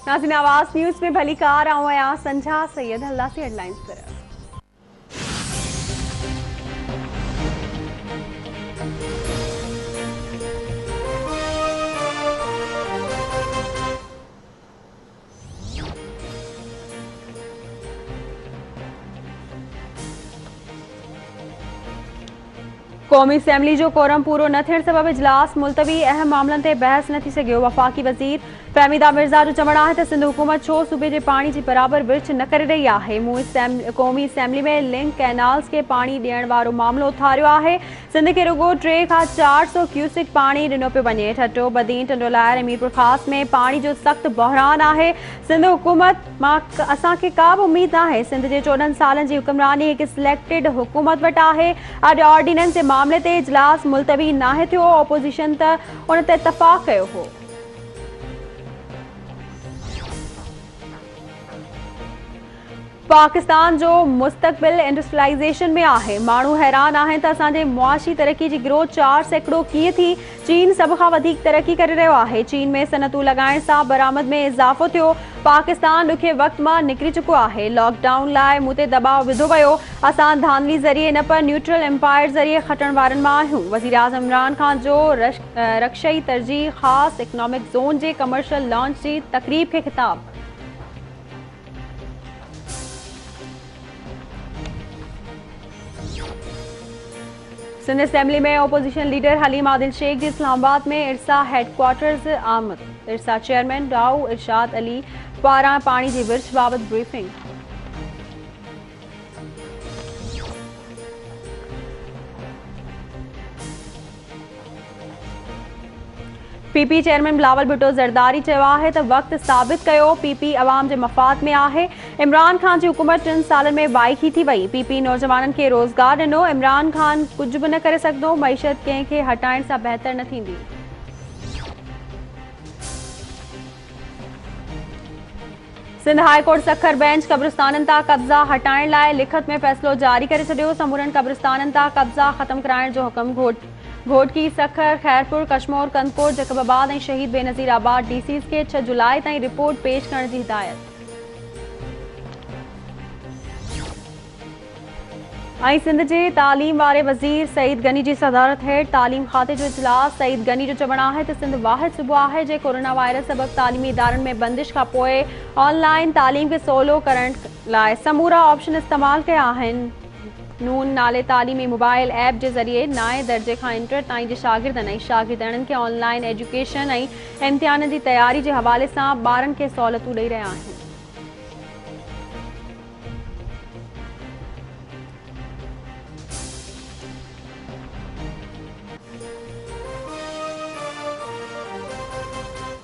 नाज़रीन, आवाज़ न्यूज़ में भली कार आऊं आहियां संझा सैयद हल्ला से हेडलाइंस पर। क़ौमी असैम्बली जो कोरम पूरो न थियण सबब इजलास मुलतवी। अहम मामलन ते बहस न थी सघियो। वफ़ाक़ी वज़ीर फहमीदा मिर्ज़ा जो चवणु आहे त सिंध हुकूमत छो सूबे जे पाणी जी बराबर विर्छ न करे रही आहे। क़ौमी असैम्बली में लिंक कैनाल्स के पाणी ॾियण वारो मामलो उथारियो आहे। सिंध खे रुगो 3 खां 400 क्यूसिक पाणी ॾिनो पियो वञे। ठट्टो बदीन टंडोलायर ऐं मीरपुर ख़ास में पाणी जो सख़्त बहरान आहे। सिंध हुकूमत मां असांखे का बि उम्मीद न आहे। सिंध जे 14 सालनि जी हुक्मरानी हिकु सिलेक्टेड हुकूमत वटि आहे। अॼु ऑर्डिनेंस जे मामले ते इजलास मुलतवी नाहे थियो। ऑपोज़िशन त उन ते इतफ़ाक़ कयो हो। पाकिस्तान जो मुस्तक़बिल इंडस्ट्रियलाइज़ेशन में आहे। माण्हू हैरान आहिनि त असांजे मुआशी तरक्की जी ग्रोथ 4% कीअं थी। चीन सभ खां वधीक तरक्की करे रहियो आहे। चीन में सनतूं लॻाइण सां बरामद में इज़ाफ़ो थियो। पाकिस्तान ॾुखे वक़्त मां निकिरी चुको आहे। लॉकडाउन लाइ मूं ते दबाव विधो वियो। असां धांधली ज़रिए न पर न्यूट्रल एम्पायर ज़रिए खटण वारनि मां आहियूं। वज़ीर आज़म इमरान ख़ान जो रक्षई तरजीह ख़ासि इकनॉमिक ज़ोन जे कमर्शियल लॉन्च जी तक़रीब खे ख़िताब। सिंध असैम्बली में ओपोजिशन लीडर हलीम आदिल शेख जी इस्लामाबाद में इरसा हेडक्वार्टर्स आमद। इरसा चेयरमैन डाउ इरशाद अली पारां पाणी जी विर्छ बाबति briefing. PP chairman Bilawal Bhutto Zardari चयो आहे त वक़्तु साबित कयो पीपी अवाम जे मफ़ाद में आहे। इमरान ख़ान जी हुकूमत 3 सालनि में वाइकी थी वई। पीपी नौजवाननि खे रोज़गार ॾिनो। इमरान ख़ान कुझु बि न करे सघंदो। मईशत कंहिंखे हटाइण सां बहितर न थींदी। Sindh high court Sukkur bench क़ब्रिस्ताननि तां कब्ज़ा हटाइण लाइ लिखत में फ़ैसिलो जारी करे छॾियो। समूरनि क़ब्रिस्ताननि तां कब्ज़ा ख़त्म कराइण जो हुकुम घोटकी सखर खैरपुर कशमोर कंदकोट जकबाबाद ऐं शहीद बेनज़ीर आबाद डीसीज़ खे 6 जुलाई ताईं रिपोर्ट पेश करण जी हिदायत। ऐं सिंध जे तालीम वारे वज़ीर सईद गनी जी सदारत हेठि तालीम खाते जो इजलास। सईद गनी जो चवणु आहे त सिंध वाहिद सूबो आहे जे कोरोना वायरस सबबि तालीमी इदारनि में बंदिश खां पोइ ऑनलाइन तालीम खे सवलो करण लाइ समूरा ऑप्शन इस्तेमाल कया आहिनि। नून नाले तालीमी मोबाइल ऐप जे ज़रिए 9 दर्जे खां इंटर ताईं जे शागिर्दनि ऐं शागिर्दणनि खे ऑनलाइन एजुकेशन ऐं इम्तिहान जी तयारी जे हवाले सां ॿारनि खे सहूलियतूं ॾेई रहिया आहिनि।